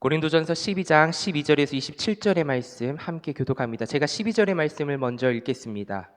고린도전서 12장 12절에서 27절의 말씀 함께 교독합니다. 제가 12절의 말씀을 먼저 읽겠습니다.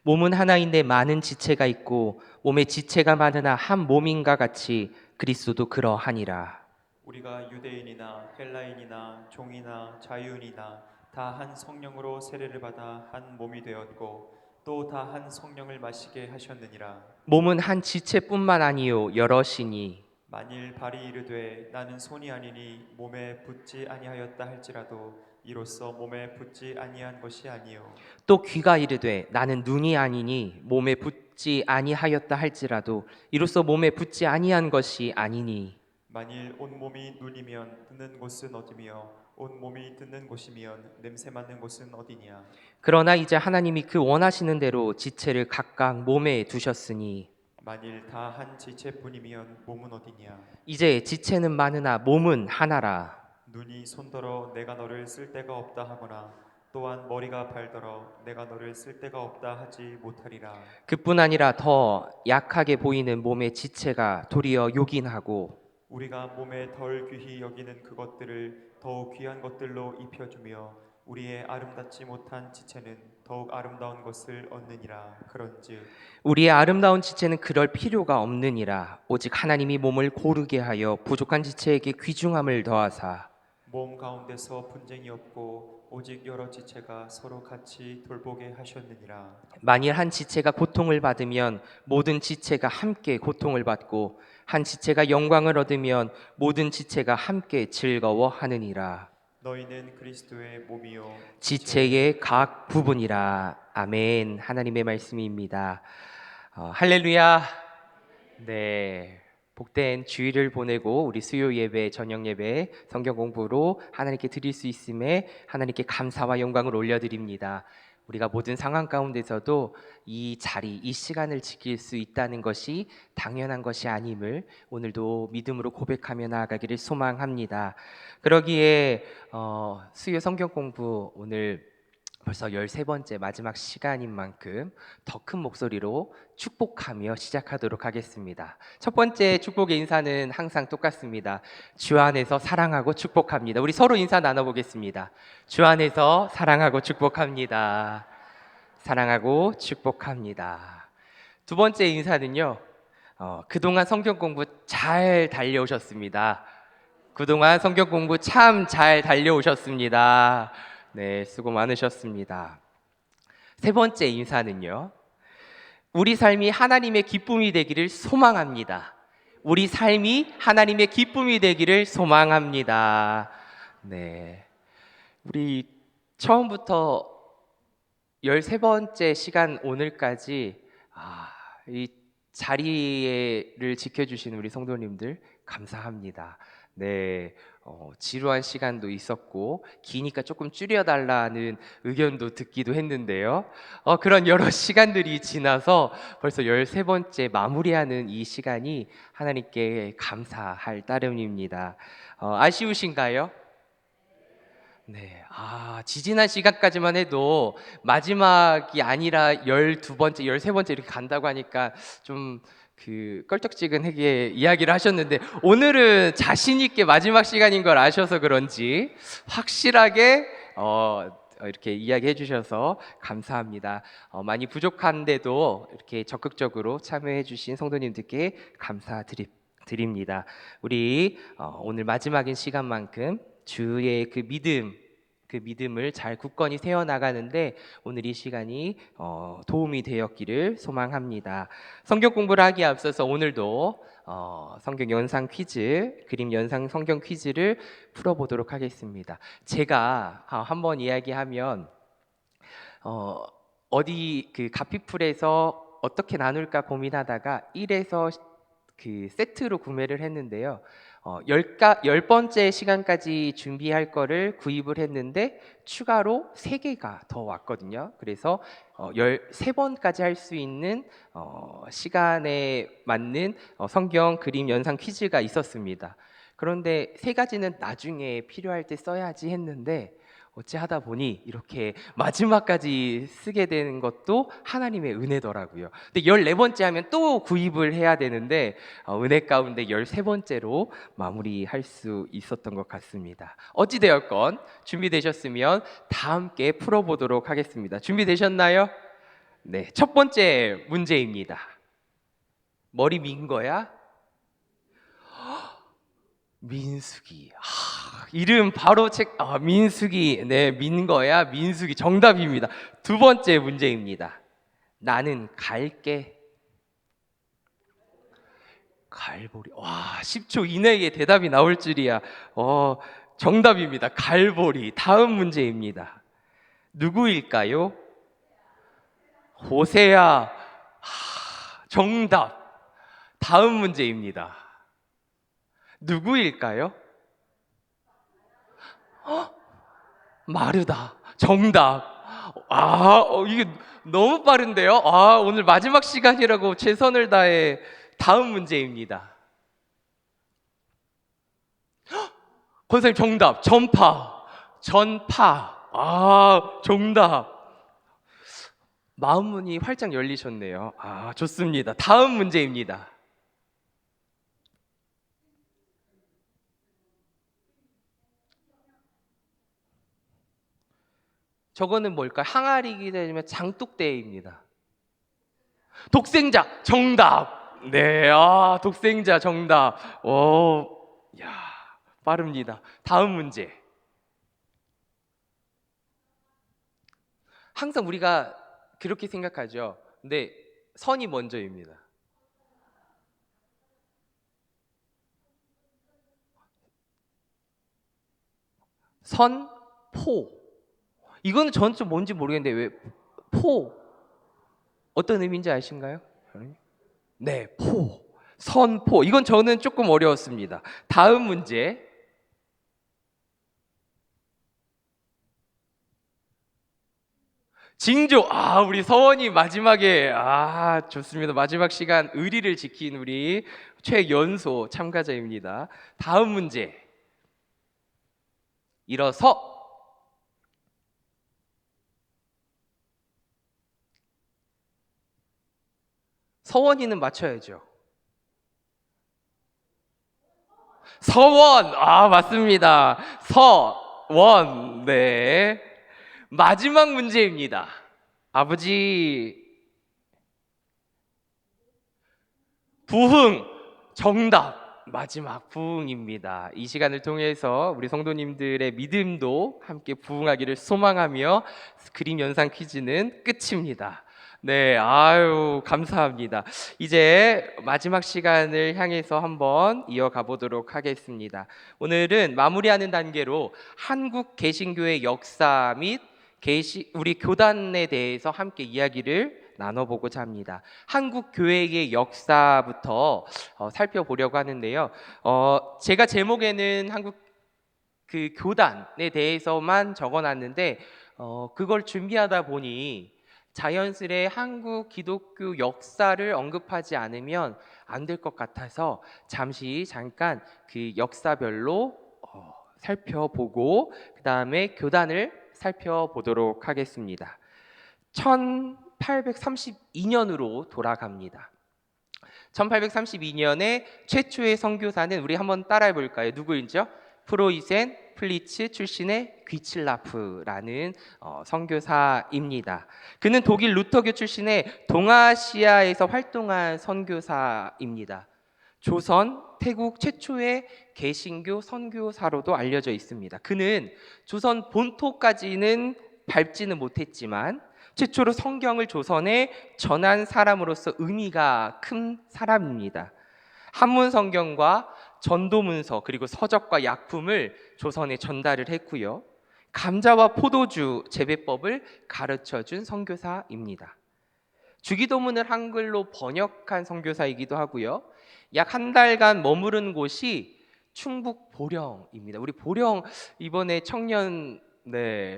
몸은 하나인데 많은 지체가 있고 몸의 지체가 많으나 한 몸인가 같이 그리스도도 그러하니라. 우리가 유대인이나 헬라인이나 종이나 자유인이나 다 한 성령으로 세례를 받아 한 몸이 되었고 또 다 한 성령을 마시게 하셨느니라. 몸은 한 지체뿐만 아니요 여럿이니 만일 발이 이르되 나는 손이 아니니 몸에 붙지 아니하였다 할지라도 이로써 몸에 붙지 아니한 것이 아니요 또 귀가 이르되 나는 눈이 아니니 몸에 붙지 아니하였다 할지라도 이로써 몸에 붙지 아니한 것이 아니니 만일 온 몸이 눈이면 듣는 곳은 어디며 온 몸이 듣는 곳이면 냄새 맡는 곳은 어디냐. 그러나 이제 하나님이 그 원하시는 대로 지체를 각각 몸에 두셨으니 만일 다 한 지체뿐이면 몸은 어디냐. 이제 지체는 많으나 몸은 하나라. 눈이 손더러 내가 너를 쓸 데가 없다 하거나 또한 머리가 발더러 내가 너를 쓸 데가 없다 하지 못하리라. 그뿐 아니라 더 약하게 보이는 몸의 지체가 도리어 요긴하고 우리가 몸에 덜 귀히 여기는 그것들을 더욱 귀한 것들로 입혀주며 우리의 아름답지 못한 지체는 더욱 아름다운 것을 얻느니라. 그런즉 우리의 아름다운 지체는 그럴 필요가 없느니라. 오직 하나님이 몸을 고르게 하여 부족한 지체에게 귀중함을 더하사 몸 가운데서 분쟁이 없고 오직 여러 지체가 서로 같이 돌보게 하셨느니라. 만일 한 지체가 고통을 받으면 모든 지체가 함께 고통을 받고 한 지체가 영광을 얻으면 모든 지체가 함께 즐거워하느니라. 너희는 그리스도의 몸이요 지체의 각 부분이라. 아멘. 하나님의 말씀입니다. 할렐루야. 네. 복된 주일을 보내고 우리 수요 예배, 저녁 예배, 성경 공부로 하나님께 드릴 수 있음에 하나님께 감사와 영광을 올려드립니다. 우리가 모든 상황 가운데서도 이 자리, 이 시간을 지킬 수 있다는 것이 당연한 것이 아님을 오늘도 믿음으로 고백하며 나아가기를 소망합니다. 그러기에 수요 성경 공부 오늘 벌써 13번째 마지막 시간인 만큼 더 큰 목소리로 축복하며 시작하도록 하겠습니다. 첫 번째 축복의 인사는 항상 똑같습니다. 주 안에서 사랑하고 축복합니다. 우리 서로 인사 나눠보겠습니다. 주 안에서 사랑하고 축복합니다. 사랑하고 축복합니다. 두 번째 인사는요. 그동안 성경 공부 잘 달려오셨습니다. 그동안 성경 공부 참 잘 달려오셨습니다. 네, 수고 많으셨습니다. 세 번째 인사는요. 우리 삶이 하나님의 기쁨이 되기를 소망합니다. 우리 삶이 하나님의 기쁨이 되기를 소망합니다. 네. 우리 처음부터 13번째 시간 오늘까지 이 자리를 지켜주신 우리 성도님들 감사합니다. 네, 지루한 시간도 있었고 기니까 조금 줄여달라는 의견도 듣기도 했는데요. 그런 여러 시간들이 지나서 벌써 13번째 마무리하는 이 시간이 하나님께 감사할 따름입니다. 아쉬우신가요? 네, 지지난 시간까지만 해도 마지막이 아니라 12번째, 13번째 이렇게 간다고 하니까 좀 껄쩍지근하게 이야기를 하셨는데 오늘은 자신 있게 마지막 시간인 걸 아셔서 그런지 확실하게 이렇게 이야기해 주셔서 감사합니다. 많이 부족한데도 이렇게 적극적으로 참여해 주신 성도님들께 감사드립니다. 우리 오늘 마지막인 시간만큼 주의 그 믿음을 잘 굳건히 세워나가는데 오늘 이 시간이 도움이 되었기를 소망합니다. 성경 공부를 하기에 앞서서 오늘도 성경 연상 퀴즈, 그림 연상 성경 퀴즈를 풀어보도록 하겠습니다. 제가 한번 이야기하면 어디 그 가피풀에서 어떻게 나눌까 고민하다가 1에서 그 세트로 구매를 했는데요. 10번째 시간까지 준비할 거를 구입을 했는데 추가로 3개가 더 왔거든요. 그래서 13번까지 할 수 있는 시간에 맞는 성경 그림 연상 퀴즈가 있었습니다. 그런데 3가지는 나중에 필요할 때 써야지 했는데 어찌하다 보니 이렇게 마지막까지 쓰게 되는 것도 하나님의 은혜더라고요. 근데 14번째 하면 또 구입을 해야 되는데 은혜 가운데 13번째로 마무리할 수 있었던 것 같습니다. 어찌되었건 준비되셨으면 다 함께 풀어보도록 하겠습니다. 준비되셨나요? 네, 첫 번째 문제입니다. 머리 민 거야? 민숙이. 이름 바로 민숙이. 네, 민 거야. 민숙이 정답입니다. 두 번째 문제입니다. 나는 갈게. 갈보리. 와, 10초 이내에 대답이 나올 줄이야. 정답입니다. 갈보리. 다음 문제입니다. 누구일까요? 호세아. 정답. 다음 문제입니다. 누구일까요? 마르다. 정답. 이게 너무 빠른데요? 오늘 마지막 시간이라고 최선을 다해. 다음 문제입니다. 권사님 정답. 전파. 정답. 마음문이 활짝 열리셨네요. 좋습니다. 다음 문제입니다. 저거는 뭘까요? 항아리이기 때문에 장독대입니다. 독생자 정답. 네, 독생자 정답. 야, 빠릅니다. 다음 문제. 항상 우리가 그렇게 생각하죠. 근데 선이 먼저입니다. 선, 포. 이거는 저는 좀 뭔지 모르겠는데 왜 포? 어떤 의미인지 아신가요? 네, 포. 선포. 이건 저는 조금 어려웠습니다. 다음 문제. 징조. 우리 서원이 마지막에 좋습니다. 마지막 시간 의리를 지킨 우리 최연소 참가자입니다. 다음 문제. 일어서. 서원이는 맞춰야죠. 서원. 맞습니다. 서원. 네. 마지막 문제입니다. 아버지. 부흥. 정답. 마지막 부흥입니다. 이 시간을 통해서 우리 성도님들의 믿음도 함께 부흥하기를 소망하며 그림 연상 퀴즈는 끝입니다. 네, 감사합니다. 이제 마지막 시간을 향해서 한번 이어가 보도록 하겠습니다. 오늘은 마무리하는 단계로 한국 개신교의 역사 및 우리 교단에 대해서 함께 이야기를 나눠보고자 합니다. 한국 교회의 역사부터 살펴보려고 하는데요. 제가 제목에는 한국 그 교단에 대해서만 적어놨는데 그걸 준비하다 보니 자연스레 한국 기독교 역사를 언급하지 않으면 안 될 것 같아서 잠깐 그 역사별로 살펴보고 그 다음에 교단을 살펴보도록 하겠습니다. 1832년으로 돌아갑니다. 1832년에 최초의 선교사는 우리 한번 따라해 볼까요? 누구인지요? 프로이센 플리츠 출신의 귀칠라프라는 선교사입니다. 그는 독일 루터교 출신의 동아시아에서 활동한 선교사입니다. 조선, 태국 최초의 개신교 선교사로도 알려져 있습니다. 그는 조선 본토까지는 밟지는 못했지만 최초로 성경을 조선에 전한 사람으로서 의미가 큰 사람입니다. 한문 성경과 전도문서 그리고 서적과 약품을 조선에 전달을 했고요. 감자와 포도주 재배법을 가르쳐준 선교사입니다. 주기도문을 한글로 번역한 선교사이기도 하고요. 약 한 달간 머무른 곳이 충북 보령입니다. 우리 보령 이번에 청년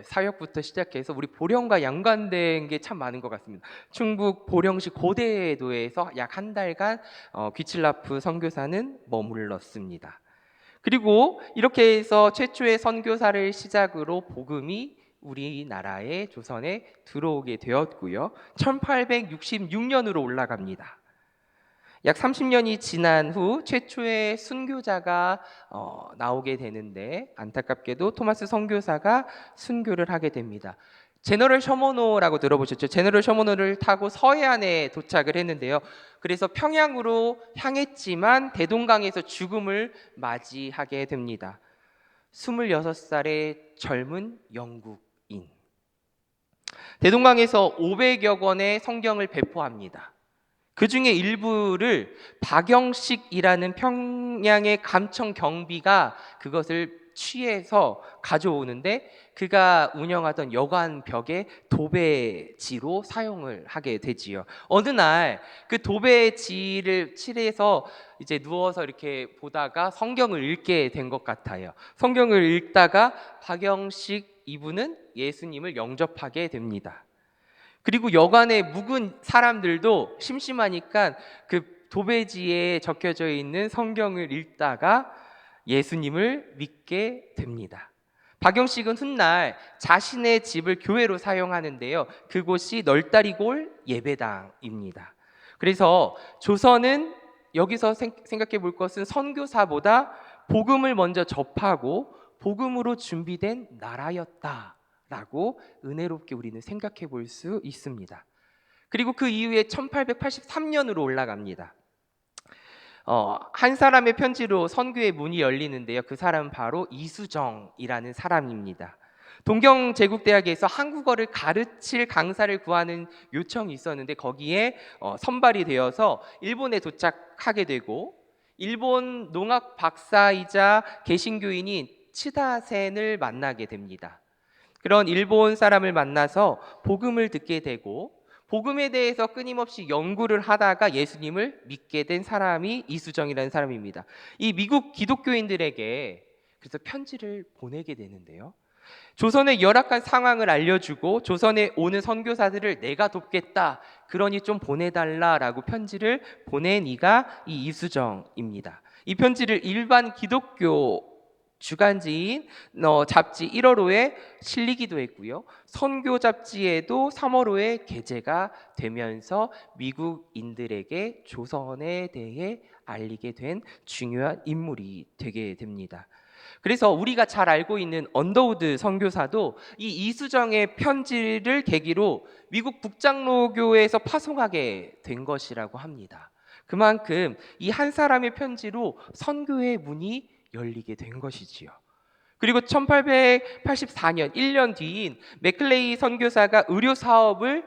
사역부터 시작해서 우리 보령과 연관된 게 참 많은 것 같습니다. 충북 보령시 고대도에서 약 한 달간 귀칠라프 선교사는 머물렀습니다. 그리고 이렇게 해서 최초의 선교사를 시작으로 복음이 우리나라의 조선에 들어오게 되었고요. 1866년으로 올라갑니다. 약 30년이 지난 후 최초의 순교자가 나오게 되는데 안타깝게도 토마스 선교사가 순교를 하게 됩니다. 제너럴 셔머노라고 들어보셨죠? 제너럴 셔머노를 타고 서해안에 도착을 했는데요. 그래서 평양으로 향했지만 대동강에서 죽음을 맞이하게 됩니다. 26살의 젊은 영국인. 대동강에서 500여 권의 성경을 배포합니다. 그 중에 일부를 박영식이라는 평양의 감청 경비가 그것을 취해서 가져오는데 그가 운영하던 여관 벽에 도배지로 사용을 하게 되지요. 어느 날 그 도배지를 칠해서 이제 누워서 이렇게 보다가 성경을 읽게 된 것 같아요. 성경을 읽다가 박영식 이분은 예수님을 영접하게 됩니다. 그리고 여관에 묵은 사람들도 심심하니까 그 도배지에 적혀져 있는 성경을 읽다가 예수님을 믿게 됩니다. 박영식은 훗날 자신의 집을 교회로 사용하는데요. 그곳이 널다리골 예배당입니다. 그래서 조선은 여기서 생각해 볼 것은 선교사보다 복음을 먼저 접하고 복음으로 준비된 나라였다 라고 은혜롭게 우리는 생각해 볼 수 있습니다. 그리고 그 이후에 1883년으로 올라갑니다. 한 사람의 편지로 선교의 문이 열리는데요. 그 사람은 바로 이수정이라는 사람입니다. 동경제국대학에서 한국어를 가르칠 강사를 구하는 요청이 있었는데 거기에 선발이 되어서 일본에 도착하게 되고 일본 농학 박사이자 개신교인인 치다센을 만나게 됩니다. 그런 일본 사람을 만나서 복음을 듣게 되고 복음에 대해서 끊임없이 연구를 하다가 예수님을 믿게 된 사람이 이수정이라는 사람입니다. 이 미국 기독교인들에게 그래서 편지를 보내게 되는데요. 조선의 열악한 상황을 알려주고 조선에 오는 선교사들을 내가 돕겠다. 그러니 좀 보내달라라고 편지를 보낸 이가 이 이수정입니다. 이 편지를 일반 기독교 주간지인 잡지 1월호에 실리기도 했고요. 선교 잡지에도 3월호에 게재가 되면서 미국인들에게 조선에 대해 알리게 된 중요한 인물이 되게 됩니다. 그래서 우리가 잘 알고 있는 언더우드 선교사도 이 이수정의 편지를 계기로 미국 북장로교에서 파송하게 된 것이라고 합니다. 그만큼 이 한 사람의 편지로 선교의 문이 열리게 된 것이지요. 그리고 1884년 1년 뒤인 맥클레이 선교사가 의료 사업을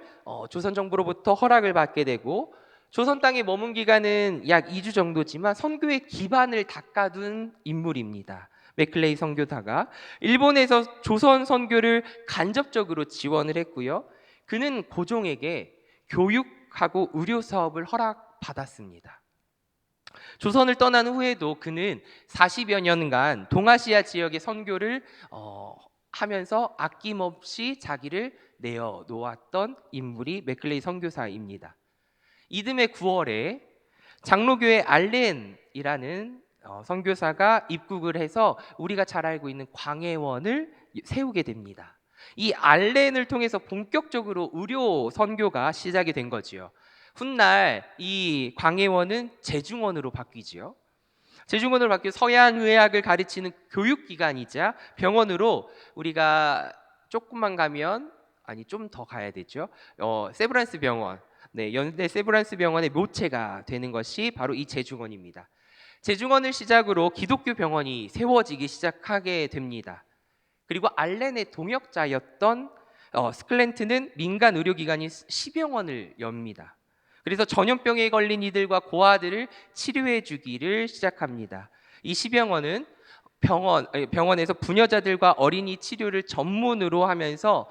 조선 정부로부터 허락을 받게 되고 조선 땅에 머문 기간은 약 2주 정도지만 선교의 기반을 닦아둔 인물입니다. 맥클레이 선교사가 일본에서 조선 선교를 간접적으로 지원을 했고요. 그는 고종에게 교육하고 의료 사업을 허락받았습니다. 조선을 떠난 후에도 그는 40여 년간 동아시아 지역의 선교를 하면서 아낌없이 자기를 내어 놓았던 인물이 맥클레이 선교사입니다. 이듬해 9월에 장로교회 알렌이라는 선교사가 입국을 해서 우리가 잘 알고 있는 광해원을 세우게 됩니다. 이 알렌을 통해서 본격적으로 의료 선교가 시작이 된 거지요. 훗날 이 광해원은 제중원으로 바뀌지요. 제중원으로 바뀌어 서양의학을 가르치는 교육기관이자 병원으로 우리가 조금만 가면 좀 더 가야 되죠. 세브란스 병원, 연대 세브란스 병원의 묘체가 되는 것이 바로 이 제중원입니다. 제중원을 시작으로 기독교 병원이 세워지기 시작하게 됩니다. 그리고 알렌의 동역자였던 스클랜트는 민간 의료기관인 시병원을 엽니다. 그래서 전염병에 걸린 이들과 고아들을 치료해 주기를 시작합니다. 이 시병원은 병원에서 부녀자들과 어린이 치료를 전문으로 하면서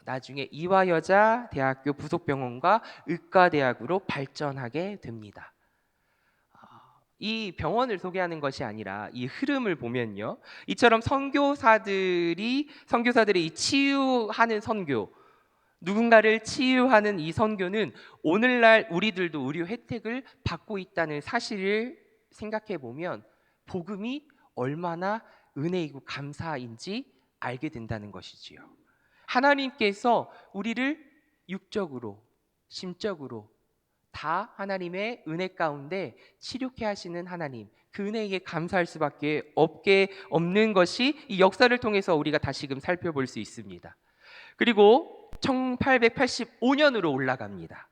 나중에 이화여자대학교 부속병원과 의과대학으로 발전하게 됩니다. 이 병원을 소개하는 것이 아니라 이 흐름을 보면요, 이처럼 선교사들의 이 치유하는 선교, 누군가를 치유하는 이 선교는 오늘날 우리들도 의료 혜택을 받고 있다는 사실을 생각해 보면 복음이 얼마나 은혜이고 감사인지 알게 된다는 것이지요. 하나님께서 우리를 육적으로, 심적으로 다 하나님의 은혜 가운데 치료케 하시는 하나님, 그 은혜에게 감사할 수밖에 없는 것이 이 역사를 통해서 우리가 다시금 살펴볼 수 있습니다. 그리고 1885년으로 올라갑니다.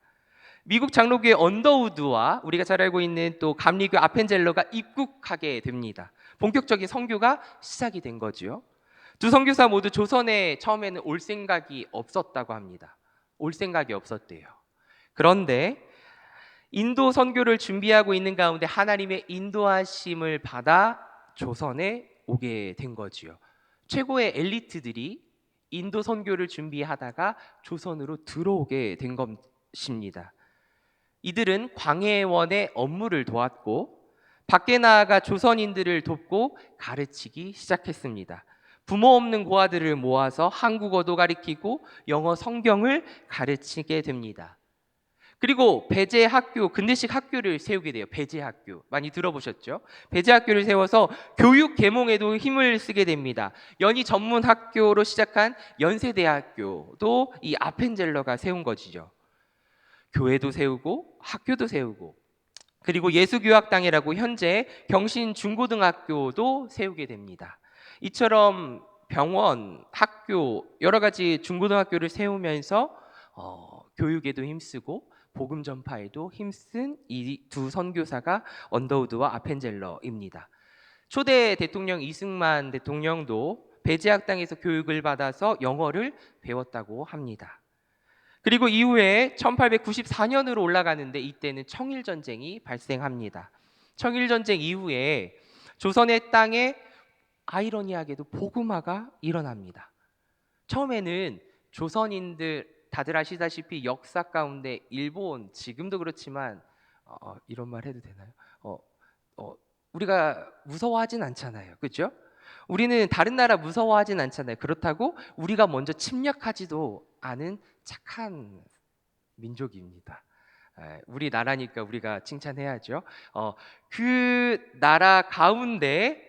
미국 장로교회 언더우드와 우리가 잘 알고 있는 또 감리교 아펜젤러가 입국하게 됩니다. 본격적인 선교가 시작이 된 거죠. 두 선교사 모두 조선에 처음에는 올 생각이 없었다고 합니다. 올 생각이 없었대요. 그런데 인도 선교를 준비하고 있는 가운데 하나님의 인도하심을 받아 조선에 오게 된 거지요. 최고의 엘리트들이 인도 선교를 준비하다가 조선으로 들어오게 된 것입니다. 이들은 광해원의 업무를 도왔고 밖에 나아가 조선인들을 돕고 가르치기 시작했습니다. 부모 없는 고아들을 모아서 한국어도 가르치고 영어 성경을 가르치게 됩니다. 그리고 배제학교, 근대식 학교를 세우게 돼요. 배제학교 많이 들어보셨죠? 배제학교를 세워서 교육 계몽에도 힘을 쓰게 됩니다. 연희 전문 학교로 시작한 연세대학교도 이 아펜젤러가 세운 것이죠. 교회도 세우고 학교도 세우고 그리고 예수교학당이라고 현재 경신 중고등학교도 세우게 됩니다. 이처럼 병원, 학교, 여러 가지 중고등학교를 세우면서 교육에도 힘쓰고 복음 전파에도 힘쓴 이 두 선교사가 언더우드와 아펜젤러입니다. 초대 대통령 이승만 대통령도 배제학당에서 교육을 받아서 영어를 배웠다고 합니다. 그리고 이후에 1894년으로 올라가는데 이때는 청일전쟁이 발생합니다. 청일전쟁 이후에 조선의 땅에 아이러니하게도 복음화가 일어납니다. 처음에는 조선인들 다들 아시다시피 역사 가운데 일본 지금도 그렇지만 이런 말 해도 되나요? 우리가 무서워하진 않잖아요. 그렇죠? 우리는 다른 나라 무서워하진 않잖아요. 그렇다고 우리가 먼저 침략하지도 않은 착한 민족입니다. 우리 나라니까 우리가 칭찬해야죠. 그 나라 가운데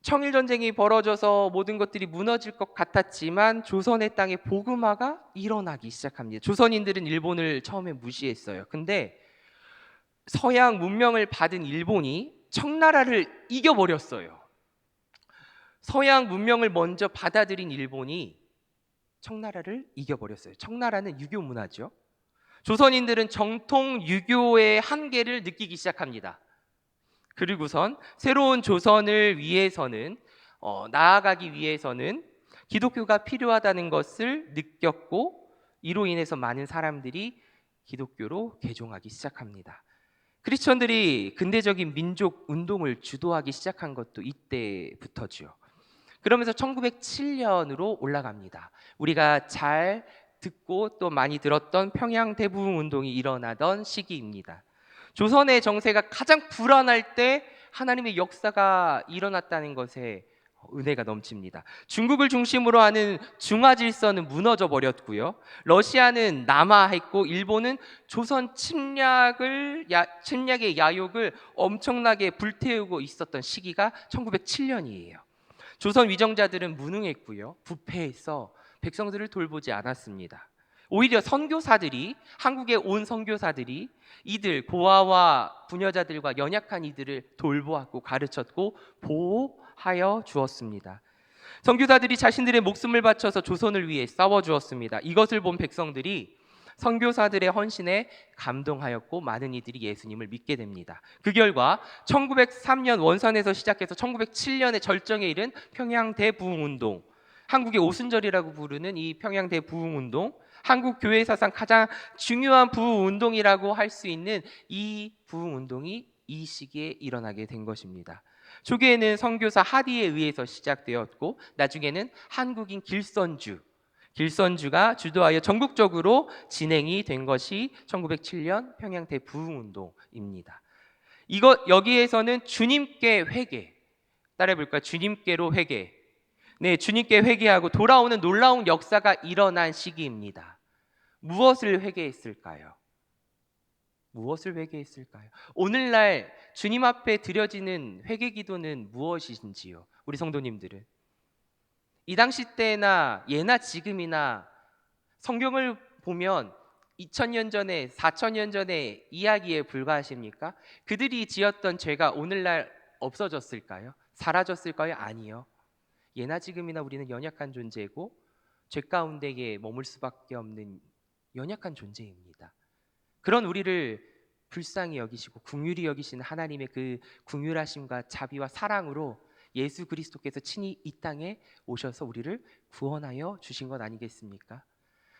청일전쟁이 벌어져서 모든 것들이 무너질 것 같았지만 조선의 땅에 복음화가 일어나기 시작합니다. 조선인들은 일본을 처음에 무시했어요. 근데 서양 문명을 받은 일본이 청나라를 이겨버렸어요. 서양 문명을 먼저 받아들인 일본이 청나라를 이겨버렸어요. 청나라는 유교 문화죠. 조선인들은 정통 유교의 한계를 느끼기 시작합니다. 그리고선 새로운 조선을 위해서는 나아가기 위해서는 기독교가 필요하다는 것을 느꼈고 이로 인해서 많은 사람들이 기독교로 개종하기 시작합니다. 크리스천들이 근대적인 민족 운동을 주도하기 시작한 것도 이때부터죠. 그러면서 1907년으로 올라갑니다. 우리가 잘 듣고 또 많이 들었던 평양 대부흥 운동이 일어나던 시기입니다. 조선의 정세가 가장 불안할 때 하나님의 역사가 일어났다는 것에 은혜가 넘칩니다. 중국을 중심으로 하는 중화 질서는 무너져 버렸고요. 러시아는 남하했고 일본은 조선 침략의 야욕을 엄청나게 불태우고 있었던 시기가 1907년이에요. 조선 위정자들은 무능했고요. 부패해서 백성들을 돌보지 않았습니다. 오히려 선교사들이 한국에 온 선교사들이 이들 고아와 부녀자들과 연약한 이들을 돌보았고 가르쳤고 보호하여 주었습니다. 선교사들이 자신들의 목숨을 바쳐서 조선을 위해 싸워 주었습니다. 이것을 본 백성들이 선교사들의 헌신에 감동하였고 많은 이들이 예수님을 믿게 됩니다. 그 결과 1903년 원산에서 시작해서 1907년에 절정에 이른 평양 대부흥운동, 한국의 오순절이라고 부르는 이 평양 대부흥운동, 한국 교회 사상 가장 중요한 부흥운동이라고 할 수 있는 이 부흥운동이 이 시기에 일어나게 된 것입니다. 초기에는 선교사 하디에 의해서 시작되었고 나중에는 한국인 길선주가 주도하여 전국적으로 진행이 된 것이 1907년 평양 대부흥운동입니다. 여기에서는 주님께 회개, 따라해 볼까요? 주님께로 회개. 네, 주님께 회개하고 돌아오는 놀라운 역사가 일어난 시기입니다. 무엇을 회개했을까요? 무엇을 회개했을까요? 오늘날 주님 앞에 드려지는 회개 기도는 무엇이신지요? 우리 성도님들은 이 당시 때나 예나 지금이나 성경을 보면 2000년 전에 4000년 전에 이야기에 불과하십니까? 그들이 지었던 죄가 오늘날 없어졌을까요? 사라졌을까요? 아니요. 예나 지금이나 우리는 연약한 존재고 죄 가운데에 머물 수밖에 없는 연약한 존재입니다. 그런 우리를 불쌍히 여기시고 긍휼히 여기시는 하나님의 그 긍휼하심과 자비와 사랑으로 예수 그리스도께서 친히 이 땅에 오셔서 우리를 구원하여 주신 것 아니겠습니까?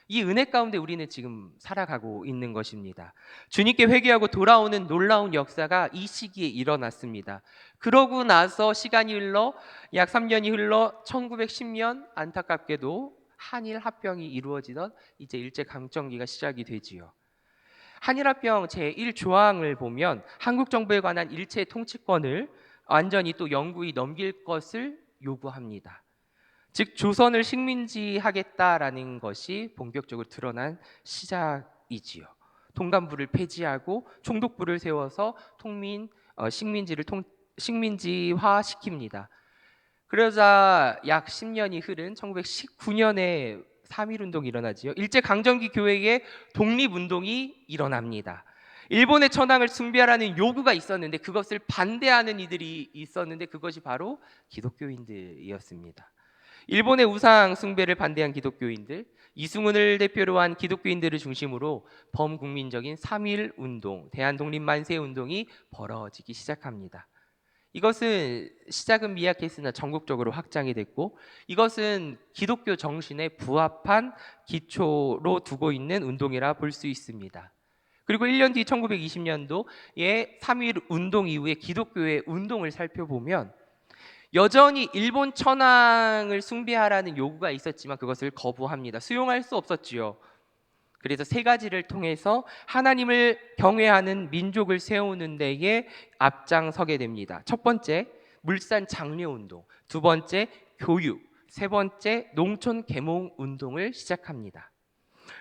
이 은혜 가운데 우리는 지금 살아가고 있는 것입니다. 주님께 회개하고 돌아오는 놀라운 역사가 이 시기에 일어났습니다. 그러고 나서 시간이 흘러 약 3년이 흘러 1910년 안타깝게도 한일 합병이 이루어지던 이제 일제 강점기가 시작이 되지요. 한일합병 제1조항을 보면 한국 정부에 관한 일체 통치권을 완전히 또 영구히 넘길 것을 요구합니다. 즉 조선을 식민지하겠다라는 것이 본격적으로 드러난 시작이지요. 통감부를 폐지하고 총독부를 세워서 식민지를 식민지화시킵니다. 그러자 약 10년이 흐른 1919년에 3.1운동이 일어나지요. 일제강점기 교회의 독립운동이 일어납니다. 일본의 천황을 숭배하라는 요구가 있었는데 그것을 반대하는 이들이 있었는데 그것이 바로 기독교인들이었습니다. 일본의 우상 숭배를 반대한 기독교인들, 이승훈을 대표로 한 기독교인들을 중심으로 범국민적인 3.1운동, 대한독립만세운동이 벌어지기 시작합니다. 이것은 시작은 미약했으나 전국적으로 확장이 됐고 이것은 기독교 정신에 부합한 기초로 두고 있는 운동이라 볼 수 있습니다. 그리고 1년 뒤 1920년도에 3.1 운동 이후에 기독교의 운동을 살펴보면 여전히 일본 천황을 숭배하라는 요구가 있었지만 그것을 거부합니다. 수용할 수 없었지요. 그래서 세 가지를 통해서 하나님을 경외하는 민족을 세우는 데에 앞장서게 됩니다. 첫 번째, 물산 장려 운동. 두 번째, 교육. 세 번째, 농촌 계몽 운동을 시작합니다.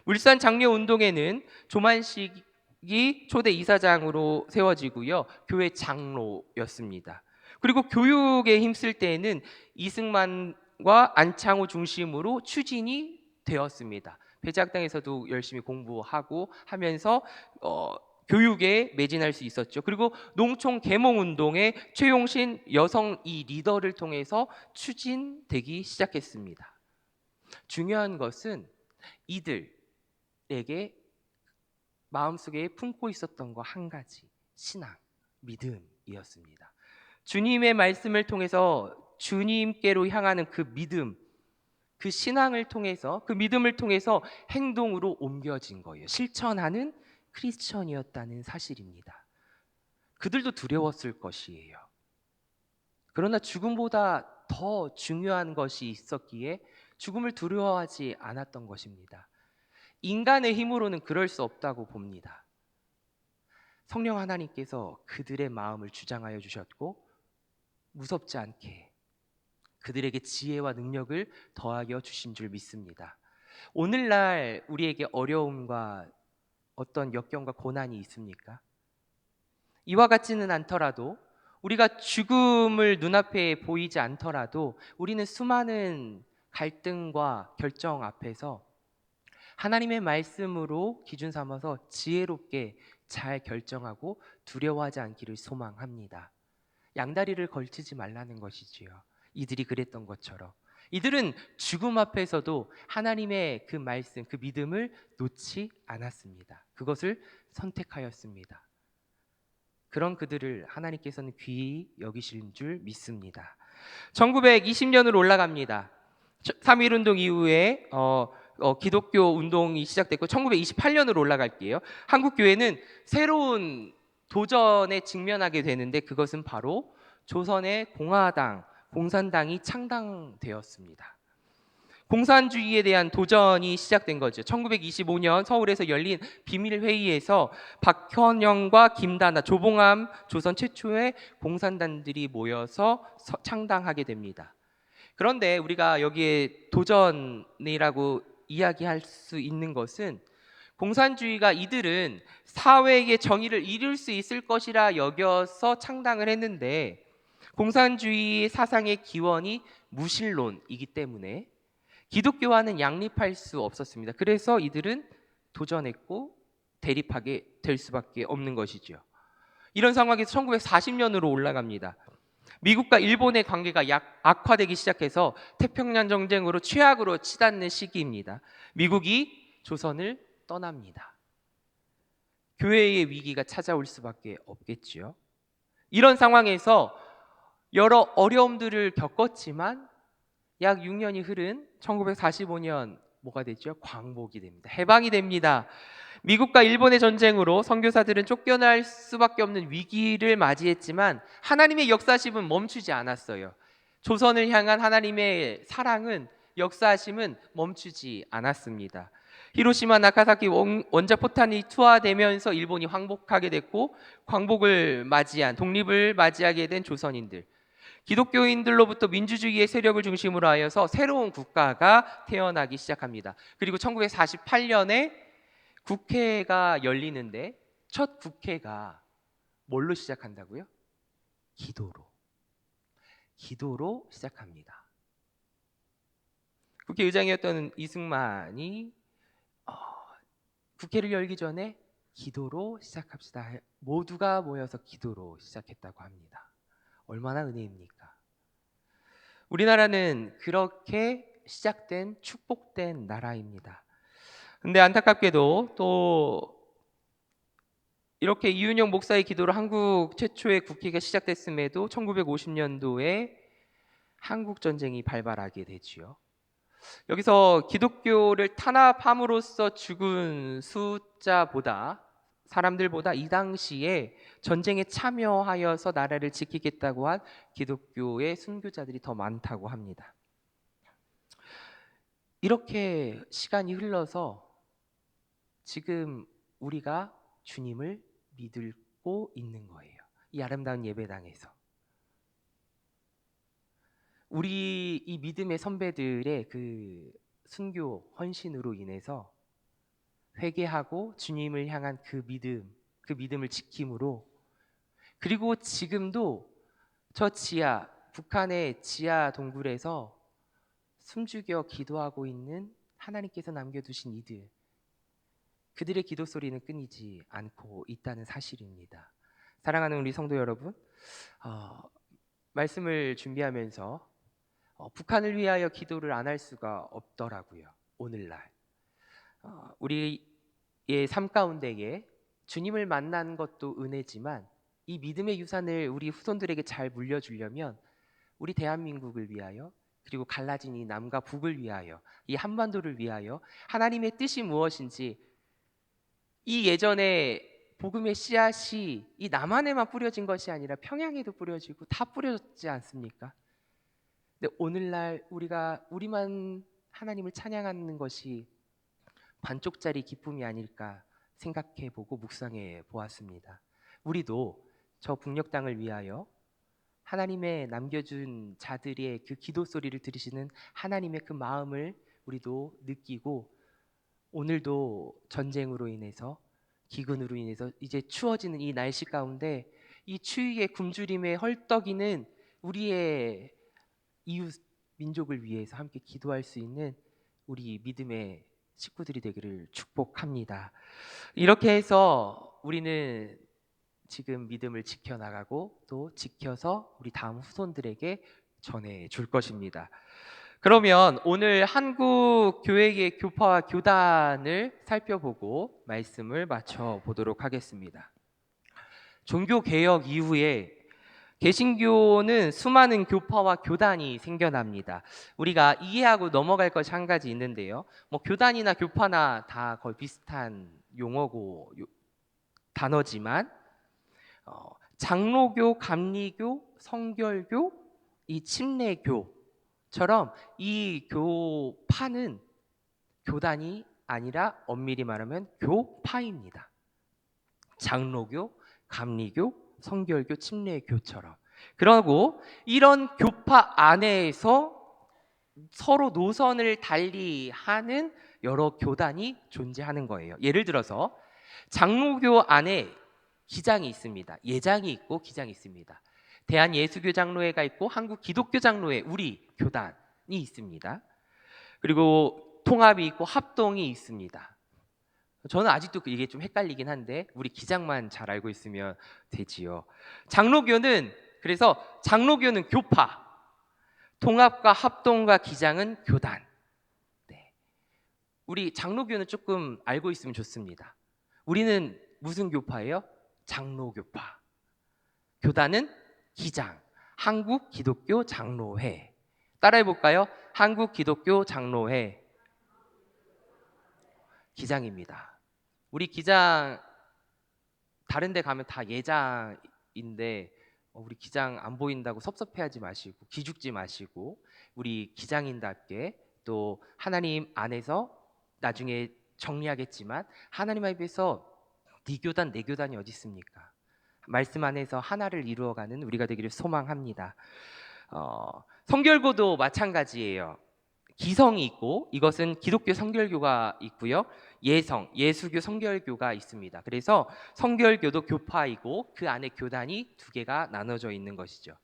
물산 장려 운동에는 조만식이 초대 이사장으로 세워지고요. 교회 장로였습니다. 그리고 교육에 힘쓸 때에는 이승만과 안창호 중심으로 추진이 되었습니다. 배제학당에서도 열심히 공부하고 하면서 교육에 매진할 수 있었죠. 그리고 농촌 계몽 운동에 최용신 여성 이 리더를 통해서 추진되기 시작했습니다. 중요한 것은 이들에게 마음속에 품고 있었던 거 한 가지, 신앙, 믿음이었습니다. 주님의 말씀을 통해서 주님께로 향하는 그 믿음, 그 신앙을 통해서 그 믿음을 통해서 행동으로 옮겨진 거예요. 실천하는 크리스천이었다는 사실입니다. 그들도 두려웠을 것이에요. 그러나 죽음보다 더 중요한 것이 있었기에 죽음을 두려워하지 않았던 것입니다. 인간의 힘으로는 그럴 수 없다고 봅니다. 성령 하나님께서 그들의 마음을 주장하여 주셨고 무섭지 않게 그들에게 지혜와 능력을 더하여 주신 줄 믿습니다. 오늘날 우리에게 어려움과 어떤 역경과 고난이 있습니까? 이와 같지는 않더라도 우리가 죽음을 눈앞에 보이지 않더라도 우리는 수많은 갈등과 결정 앞에서 하나님의 말씀으로 기준 삼아서 지혜롭게 잘 결정하고 두려워하지 않기를 소망합니다. 양다리를 걸치지 말라는 것이지요. 이들이 그랬던 것처럼 이들은 죽음 앞에서도 하나님의 그 말씀, 그 믿음을 놓지 않았습니다. 그것을 선택하였습니다. 그런 그들을 하나님께서는 귀히 여기실 줄 믿습니다. 1920년으로 올라갑니다. 3.1운동 이후에 기독교 운동이 시작됐고 1928년으로 올라갈게요. 한국 교회는 새로운 도전에 직면하게 되는데 그것은 바로 조선의 공화당, 공산당이 창당되었습니다. 공산주의에 대한 도전이 시작된 거죠. 1925년 서울에서 열린 비밀회의에서 박현영과 김다나, 조봉암 조선 최초의 공산당들이 모여서 창당하게 됩니다. 그런데 우리가 여기에 도전이라고 이야기할 수 있는 것은 공산주의가 이들은 사회의 정의를 이룰 수 있을 것이라 여겨서 창당을 했는데 공산주의 사상의 기원이 무신론이기 때문에 기독교와는 양립할 수 없었습니다. 그래서 이들은 도전했고 대립하게 될 수밖에 없는 것이죠. 이런 상황에서 1940년으로 올라갑니다. 미국과 일본의 관계가 악화되기 시작해서 태평양 전쟁으로 최악으로 치닫는 시기입니다. 미국이 조선을 떠납니다. 교회의 위기가 찾아올 수밖에 없겠지요. 이런 상황에서 여러 어려움들을 겪었지만 약 6년이 흐른 1945년 뭐가 되죠? 광복이 됩니다. 해방이 됩니다. 미국과 일본의 전쟁으로 선교사들은 쫓겨날 수밖에 없는 위기를 맞이했지만 하나님의 역사심은 멈추지 않았어요. 조선을 향한 하나님의 사랑은 역사심은 멈추지 않았습니다. 히로시마 나가사키 원자포탄이 투하되면서 일본이 황복하게 됐고 광복을 맞이한 독립을 맞이하게 된 조선인들, 기독교인들로부터 민주주의의 세력을 중심으로 하여서 새로운 국가가 태어나기 시작합니다. 그리고 1948년에 국회가 열리는데 첫 국회가 뭘로 시작한다고요? 기도로 시작합니다. 국회의장이었던 이승만이 국회를 열기 전에 기도로 시작합시다. 모두가 모여서 기도로 시작했다고 합니다. 얼마나 은혜입니까? 우리나라는 그렇게 시작된 축복된 나라입니다. 근데 안타깝게도 또 이렇게 이윤영 목사의 기도로 한국 최초의 국회가 시작됐음에도 1950년도에 한국 전쟁이 발발하게 되지요. 여기서 기독교를 탄압함으로써 죽은 사람들보다 이 당시에 전쟁에 참여하여서 나라를 지키겠다고 한 기독교의 순교자들이 더 많다고 합니다. 이렇게 시간이 흘러서 지금 우리가 주님을 믿고 있는 거예요. 이 아름다운 예배당에서. 우리 이 믿음의 선배들의 그 순교 헌신으로 인해서 회개하고 주님을 향한 그 믿음을 지킴으로, 그리고 지금도 저 북한의 지하 동굴에서 숨죽여 기도하고 있는 하나님께서 남겨두신 그들의 기도 소리는 끊이지 않고 있다는 사실입니다. 사랑하는 우리 성도 여러분, 말씀을 준비하면서 북한을 위하여 기도를 안 할 수가 없더라고요. 오늘날 우리의 삶 가운데에 주님을 만나는 것도 은혜지만 이 믿음의 유산을 우리 후손들에게 잘 물려주려면 우리 대한민국을 위하여, 그리고 갈라진 이 남과 북을 위하여, 이 한반도를 위하여 하나님의 뜻이 무엇인지, 이 예전에 복음의 씨앗이 이 남한에만 뿌려진 것이 아니라 평양에도 뿌려지고 다 뿌려졌지 않습니까? 근데 오늘날 우리만 하나님을 찬양하는 것이 반쪽짜리 기쁨이 아닐까 생각해보고 묵상해 보았습니다. 우리도 저 북녘 땅을 위하여 하나님의 남겨준 자들의 그 기도 소리를 들으시는 하나님의 그 마음을 우리도 느끼고, 오늘도 전쟁으로 인해서, 기근으로 인해서 이제 추워지는 이 날씨 가운데 이 추위에 굶주림에 헐떡이는 우리의 이웃 민족을 위해서 함께 기도할 수 있는 우리 믿음의 식구들이 되기를 축복합니다. 이렇게 해서 우리는 지금 믿음을 지켜나가고 또 지켜서 우리 다음 후손들에게 전해줄 것입니다. 그러면 오늘 한국 교회의 교파와 교단을 살펴보고 말씀을 마쳐보도록 하겠습니다. 종교개혁 이후에 개신교는 수많은 교파와 교단이 생겨납니다. 우리가 이해하고 넘어갈 것이 한 가지 있는데요. 교단이나 교파나 다 거의 비슷한 용어고 단어지만 장로교, 감리교, 성결교, 이 침례교처럼 이 교파는 교단이 아니라 엄밀히 말하면 교파입니다. 장로교, 감리교, 성결교, 침례교처럼. 그리고 이런 교파 안에서 서로 노선을 달리하는 여러 교단이 존재하는 거예요. 예를 들어서 장로교 안에 기장이 있습니다. 예장이 있고 기장이 있습니다. 대한예수교장로회가 있고 한국기독교장로회 우리 교단이 있습니다. 그리고 통합이 있고 합동이 있습니다. 저는 아직도 이게 좀 헷갈리긴 한데 우리 기장만 잘 알고 있으면 되지요. 그래서 장로교는 교파, 통합과 합동과 기장은 교단. 네. 우리 장로교는 조금 알고 있으면 좋습니다. 우리는 무슨 교파예요? 장로교파. 교단은 기장, 한국기독교장로회. 따라해볼까요? 한국기독교장로회. 기장입니다. 우리 기장 다른 데 가면 다 예장인데 우리 기장 안 보인다고 섭섭해하지 마시고 기죽지 마시고 우리 기장인답게 또 하나님 안에서 나중에 정리하겠지만 하나님 앞에서 네 교단 내 교단이 어디 있습니까? 말씀 안에서 하나를 이루어가는 우리가 되기를 소망합니다. 성결고도 마찬가지예요. 기성이 있고 이것은 기독교 성결교가 있고요. 예수교 성결교가 있습니다. 그래서 성결교도 교파이고 그 안에 교단이 두 개가 나눠져 있는 것이죠.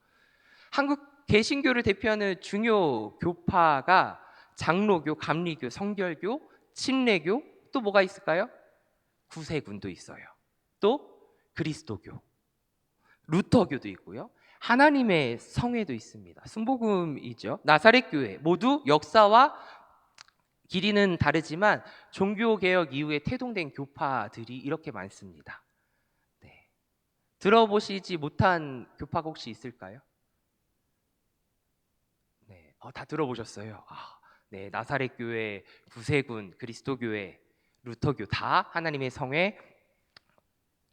한국 개신교를 대표하는 중요 교파가 장로교, 감리교, 성결교, 침례교 또 뭐가 있을까요? 구세군도 있어요. 또 그리스도교, 루터교도 있고요. 하나님의 성회도 있습니다. 순복음이죠. 나사렛 교회 모두 역사와 길이는 다르지만 종교개혁 이후에 태동된 교파들이 이렇게 많습니다. 네. 들어보시지 못한 교파가 혹시 있을까요? 네, 다 들어보셨어요. 네, 나사렛 교회, 구세군, 그리스도교회, 루터교 다 하나님의 성회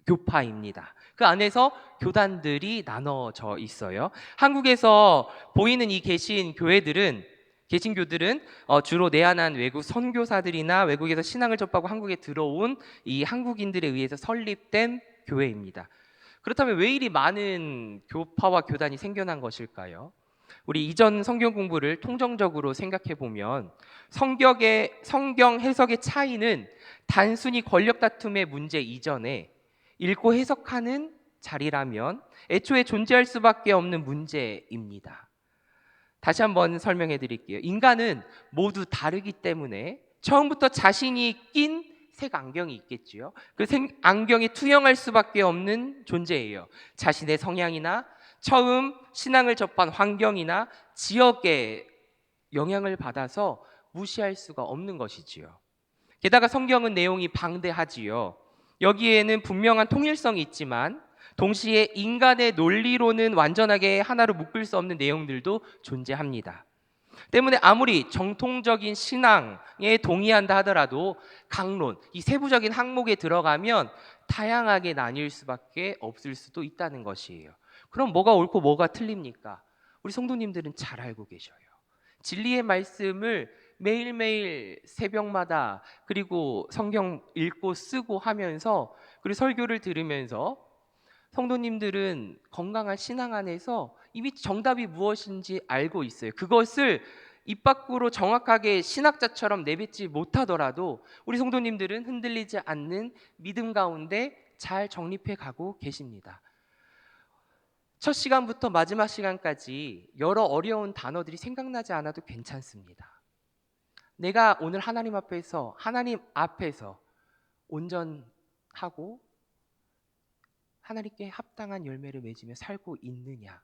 교파입니다. 그 안에서 교단들이 나눠져 있어요. 한국에서 보이는 이 개신교들은 주로 내한한 외국 선교사들이나 외국에서 신앙을 접하고 한국에 들어온 이 한국인들에 의해서 설립된 교회입니다. 그렇다면 왜 이리 많은 교파와 교단이 생겨난 것일까요? 우리 이전 성경 공부를 통정적으로 생각해 보면 성경 해석의 차이는 단순히 권력 다툼의 문제 이전에 읽고 해석하는 자리라면 애초에 존재할 수밖에 없는 문제입니다. 다시 한번 설명해 드릴게요. 인간은 모두 다르기 때문에 처음부터 자신이 낀 색안경이 있겠지요. 그 색안경에 투영할 수밖에 없는 존재예요. 자신의 성향이나 처음 신앙을 접한 환경이나 지역의 영향을 받아서 무시할 수가 없는 것이지요. 게다가 성경은 내용이 방대하지요. 여기에는 분명한 통일성이 있지만 동시에 인간의 논리로는 완전하게 하나로 묶을 수 없는 내용들도 존재합니다. 때문에 아무리 정통적인 신앙에 동의한다 하더라도 강론, 이 세부적인 항목에 들어가면 다양하게 나뉠 수밖에 없을 수도 있다는 것이에요. 그럼 뭐가 옳고 뭐가 틀립니까? 우리 성도님들은 잘 알고 계셔요. 진리의 말씀을 매일매일 새벽마다 그리고 성경 읽고 쓰고 하면서 그리고 설교를 들으면서 성도님들은 건강한 신앙 안에서 이미 정답이 무엇인지 알고 있어요. 그것을 입 밖으로 정확하게 신학자처럼 내뱉지 못하더라도 우리 성도님들은 흔들리지 않는 믿음 가운데 잘 정립해 가고 계십니다. 첫 시간부터 마지막 시간까지 여러 어려운 단어들이 생각나지 않아도 괜찮습니다. 내가 오늘 하나님 앞에서 온전하고 하나님께 합당한 열매를 맺으며 살고 있느냐?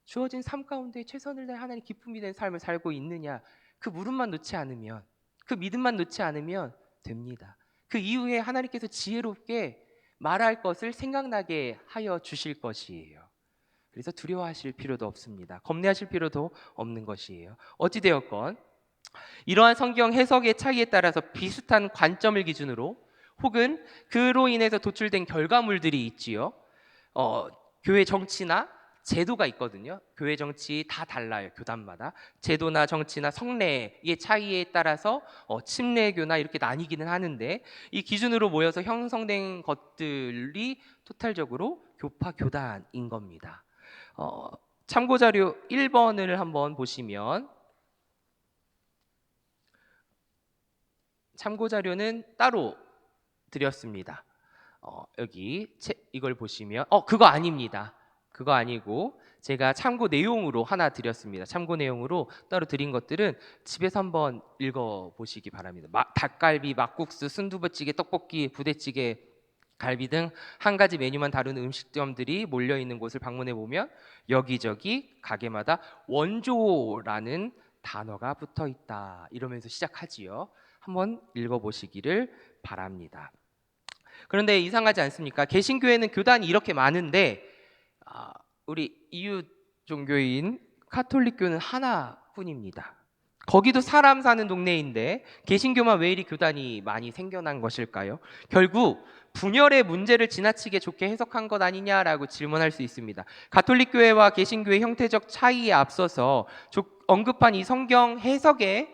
주어진 삶 가운데 최선을 다해 하나님 기쁨이 된 삶을 살고 있느냐? 그 물음만 놓지 않으면, 그 믿음만 놓지 않으면 됩니다. 그 이후에 하나님께서 지혜롭게 말할 것을 생각나게 하여 주실 것이에요. 그래서 두려워하실 필요도 없습니다. 겁내하실 필요도 없는 것이에요. 어찌되었건 이러한 성경 해석의 차이에 따라서 비슷한 관점을 기준으로 혹은 그로 인해서 도출된 결과물들이 있지요. 교회 정치나 제도가 있거든요. 교회 정치 다 달라요. 교단마다 제도나 정치나 성례의 차이에 따라서 침례교나 이렇게 나뉘기는 하는데 이 기준으로 모여서 형성된 것들이 토탈적으로 교파 교단인 겁니다. 참고자료 1번을 한번 보시면 참고 자료는 따로 드렸습니다. 여기 이걸 보시면 그거 아닙니다. 그거 아니고 제가 참고 내용으로 하나 드렸습니다. 참고 내용으로 따로 드린 것들은 집에서 한번 읽어 보시기 바랍니다. 닭갈비, 막국수, 순두부찌개, 떡볶이, 부대찌개, 갈비 등 한 가지 메뉴만 다루는 음식점들이 몰려 있는 곳을 방문해 보면 여기저기 가게마다 원조라는 단어가 붙어 있다. 이러면서 시작하지요. 한번 읽어 보시기를 바랍니다. 그런데 이상하지 않습니까? 개신교회는 교단이 이렇게 많은데 우리 이웃 종교인 카톨릭교는 하나뿐입니다. 거기도 사람 사는 동네인데 개신교만 왜 이리 교단이 많이 생겨난 것일까요? 결국 분열의 문제를 지나치게 좋게 해석한 것 아니냐라고 질문할 수 있습니다. 가톨릭교회와 개신교의 형태적 차이에 앞서서 언급한 이 성경 해석의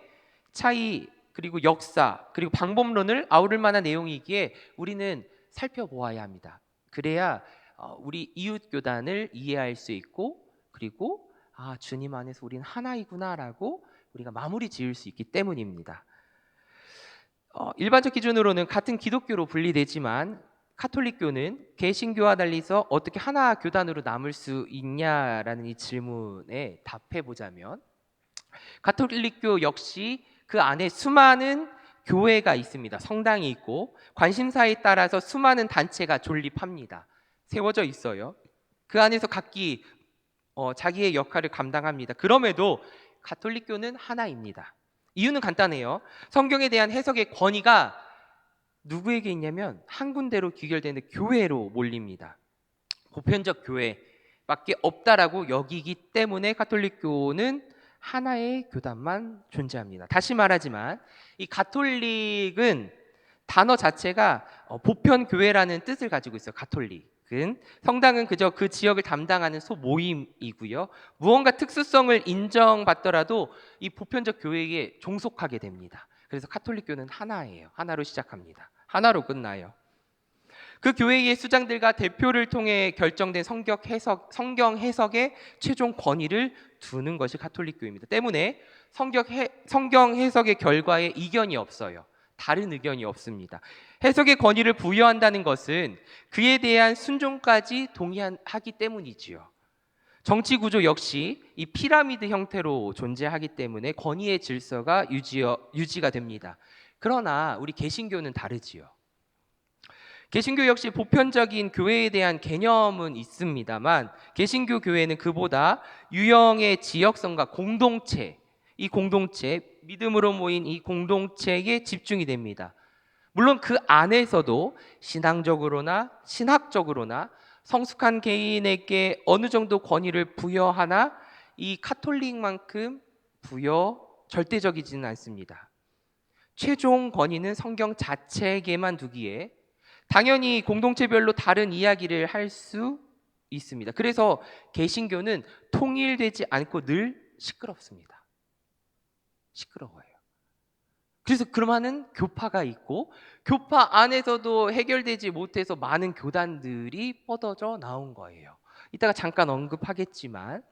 차이, 그리고 역사, 그리고 방법론을 아우를 만한 내용이기에 우리는 살펴보아야 합니다. 그래야 우리 이웃 교단을 이해할 수 있고, 그리고 주님 안에서 우리는 하나이구나라고 우리가 마무리 지을 수 있기 때문입니다. 일반적 기준으로는 같은 기독교로 분리되지만 카톨릭교는 개신교와 달리서 어떻게 하나 교단으로 남을 수 있냐라는 이 질문에 답해 보자면, 가톨릭교 역시 그 안에 수많은 교회가 있습니다. 성당이 있고 관심사에 따라서 수많은 단체가 존립합니다. 세워져 있어요. 그 안에서 각기 자기의 역할을 감당합니다. 그럼에도 가톨릭교는 하나입니다. 이유는 간단해요. 성경에 대한 해석의 권위가 누구에게 있냐면 한 군데로 귀결되는 교회로 몰립니다. 보편적 교회밖에 없다라고 여기기 때문에 가톨릭교는 하나의 교단만 존재합니다. 다시 말하지만 이 가톨릭은 단어 자체가 보편교회라는 뜻을 가지고 있어요. 가톨릭은 성당은 그저 그 지역을 담당하는 소모임이고요. 무언가 특수성을 인정받더라도 이 보편적 교회에 종속하게 됩니다. 그래서 가톨릭교는 하나예요. 하나로 시작합니다. 하나로 끝나요. 그 교회의 수장들과 대표를 통해 결정된 성경 해석의 최종 권위를 두는 것이 가톨릭교입니다. 때문에 성경 해석의 결과에 이견이 없어요. 다른 의견이 없습니다. 해석의 권위를 부여한다는 것은 그에 대한 순종까지 동의하기 때문이지요. 정치 구조 역시 이 피라미드 형태로 존재하기 때문에 권위의 질서가 유지가 됩니다. 그러나 우리 개신교는 다르지요. 개신교 역시 보편적인 교회에 대한 개념은 있습니다만 개신교 교회는 그보다 유형의 지역성과 공동체, 이 공동체, 믿음으로 모인 이 공동체에 집중이 됩니다. 물론 그 안에서도 신앙적으로나 신학적으로나 성숙한 개인에게 어느 정도 권위를 부여하나 이 카톨릭만큼 절대적이지는 않습니다. 최종 권위는 성경 자체에게만 두기에 당연히 공동체별로 다른 이야기를 할 수 있습니다. 그래서 개신교는 통일되지 않고 늘 시끄럽습니다. 시끄러워요. 그래서 그러면은 교파가 있고 교파 안에서도 해결되지 못해서 많은 교단들이 뻗어져 나온 거예요. 이따가 잠깐 언급하겠지만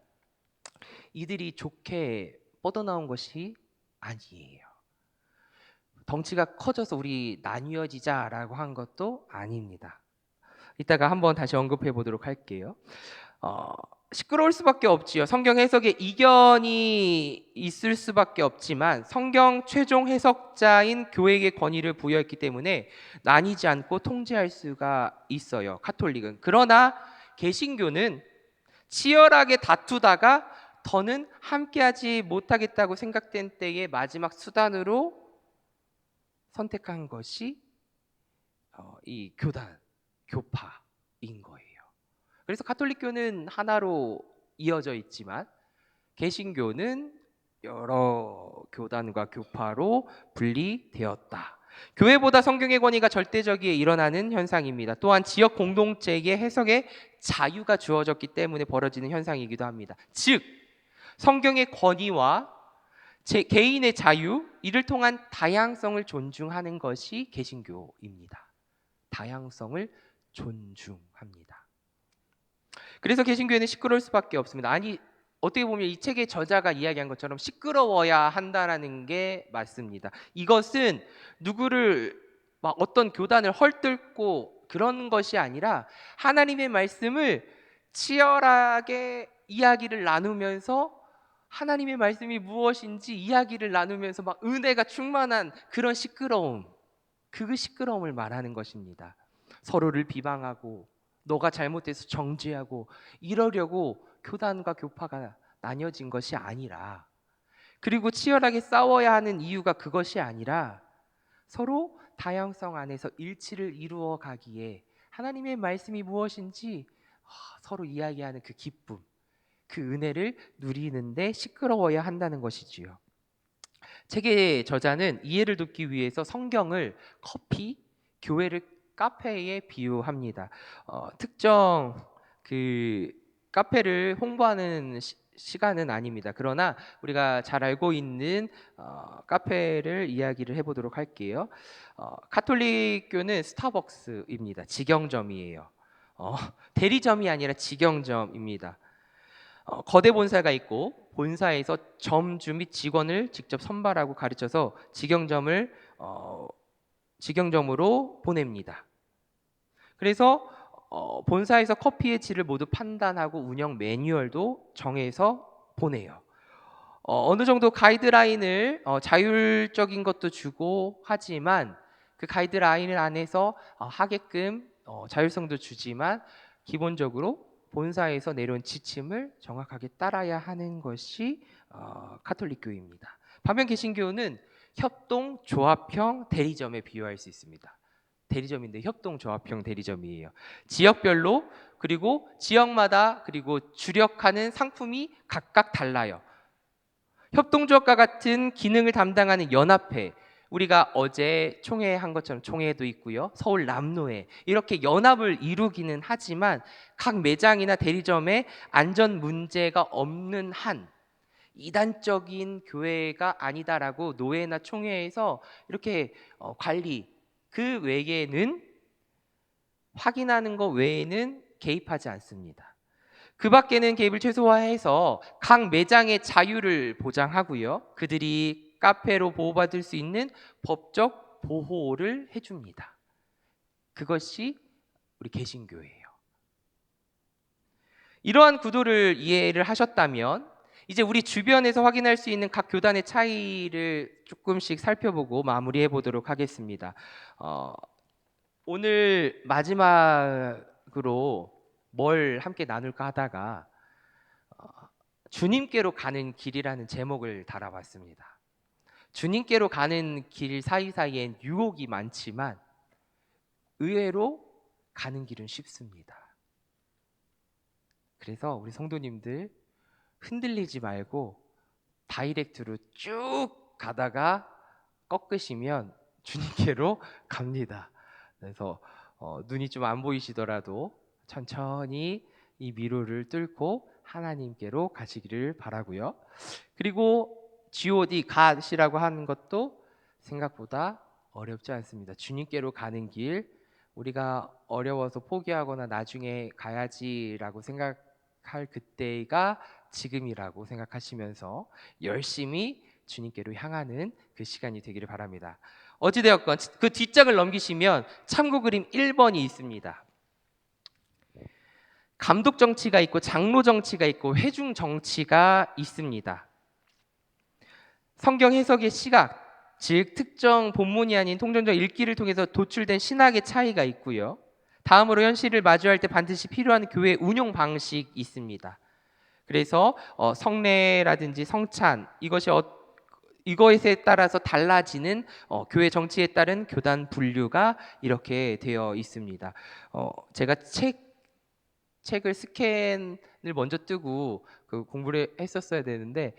이들이 좋게 뻗어나온 것이 아니에요. 덩치가 커져서 우리 나뉘어지자라고 한 것도 아닙니다. 이따가 한번 다시 언급해 보도록 할게요. 시끄러울 수밖에 없지요. 성경 해석에 이견이 있을 수밖에 없지만 성경 최종 해석자인 교회에게 권위를 부여했기 때문에 나뉘지 않고 통제할 수가 있어요. 가톨릭은. 그러나 개신교는 치열하게 다투다가 더는 함께하지 못하겠다고 생각된 때의 마지막 수단으로 선택한 것이 이 교파인 거예요. 그래서 가톨릭교는 하나로 이어져 있지만 개신교는 여러 교단과 교파로 분리되었다. 교회보다 성경의 권위가 절대적이에 일어나는 현상입니다. 또한 지역 공동체의 해석에 자유가 주어졌기 때문에 벌어지는 현상이기도 합니다. 즉 성경의 권위와 개인의 자유, 이를 통한 다양성을 존중하는 것이 개신교입니다. 다양성을 존중합니다. 그래서 개신교회는 시끄러울 수밖에 없습니다. 아니, 어떻게 보면 이 책의 저자가 이야기한 것처럼 시끄러워야 한다라는 게 맞습니다. 이것은 누구를 막 어떤 교단을 헐뜯고 그런 것이 아니라 하나님의 말씀을 치열하게 이야기를 나누면서 하나님의 말씀이 무엇인지 이야기를 나누면서 막 은혜가 충만한 그런 시끄러움, 그 시끄러움을 말하는 것입니다. 서로를 비방하고 너가 잘못해서 정죄하고 이러려고 교단과 교파가 나뉘어진 것이 아니라, 그리고 치열하게 싸워야 하는 이유가 그것이 아니라 서로 다양성 안에서 일치를 이루어 가기에 하나님의 말씀이 무엇인지 서로 이야기하는 그 기쁨, 그 은혜를 누리는데 시끄러워야 한다는 것이지요. 책의 저자는 이해를 돕기 위해서 성경을 커피, 교회를 카페에 비유합니다. 특정 그 카페를 홍보하는 시간은 아닙니다. 그러나 우리가 잘 알고 있는 카페를 이야기를 해보도록 할게요. 가톨릭교는 스타벅스입니다. 직영점이에요. 대리점이 아니라 직영점입니다. 거대 본사가 있고 본사에서 점주 및 직원을 직접 선발하고 가르쳐서 직영점으로 보냅니다. 그래서 본사에서 커피의 질을 모두 판단하고 운영 매뉴얼도 정해서 보내요. 어느 정도 가이드라인을 자율적인 것도 주고 하지만 그 가이드라인 안에서 하게끔 자율성도 주지만 기본적으로 본사에서 내려온 지침을 정확하게 따라야 하는 것이 가톨릭교입니다. 반면 개신교는 협동 조합형 대리점에 비유할 수 있습니다. 대리점인데 협동 조합형 대리점이에요. 지역별로 그리고 지역마다 그리고 주력하는 상품이 각각 달라요. 협동조합과 같은 기능을 담당하는 연합회, 우리가 어제 총회한 것처럼 총회도 있고요. 서울 남로회 이렇게 연합을 이루기는 하지만 각 매장이나 대리점에 안전 문제가 없는 한 이단적인 교회가 아니다라고 노회나 총회에서 이렇게 관리, 그 외에는 확인하는 것 외에는 개입하지 않습니다. 그 밖에는 개입을 최소화해서 각 매장의 자유를 보장하고요. 그들이 카페로 보호받을 수 있는 법적 보호를 해줍니다. 그것이 우리 개신교예요. 이러한 구도를 이해를 하셨다면 이제 우리 주변에서 확인할 수 있는 각 교단의 차이를 조금씩 살펴보고 마무리해 보도록 하겠습니다. 오늘 마지막으로 뭘 함께 나눌까 하다가 주님께로 가는 길이라는 제목을 달아봤습니다. 주님께로 가는 길 사이사이엔 유혹이 많지만 의외로 가는 길은 쉽습니다. 그래서 우리 성도님들 흔들리지 말고 다이렉트로 쭉 가다가 꺾으시면 주님께로 갑니다. 그래서 눈이 좀 안 보이시더라도 천천히 이 미로를 뚫고 하나님께로 가시기를 바라고요. 그리고 G.O.D 갓이라고 하는 것도 생각보다 어렵지 않습니다. 주님께로 가는 길, 우리가 어려워서 포기하거나 나중에 가야지라고 생각할 그때가 지금이라고 생각하시면서 열심히 주님께로 향하는 그 시간이 되기를 바랍니다. 어찌되었건 그 뒷장을 넘기시면 참고 그림 1번이 있습니다. 감독 정치가 있고 장로 정치가 있고 회중 정치가 있습니다. 성경 해석의 시각, 즉 특정 본문이 아닌 통전적 읽기를 통해서 도출된 신학의 차이가 있고요. 다음으로 현실을 마주할 때 반드시 필요한 교회 운용 방식이 있습니다. 그래서 성례라든지 성찬, 이것에 따라서 달라지는 교회 정치에 따른 교단 분류가 이렇게 되어 있습니다. 제가 책을 스캔을 먼저 뜨고 그 공부를 했었어야 되는데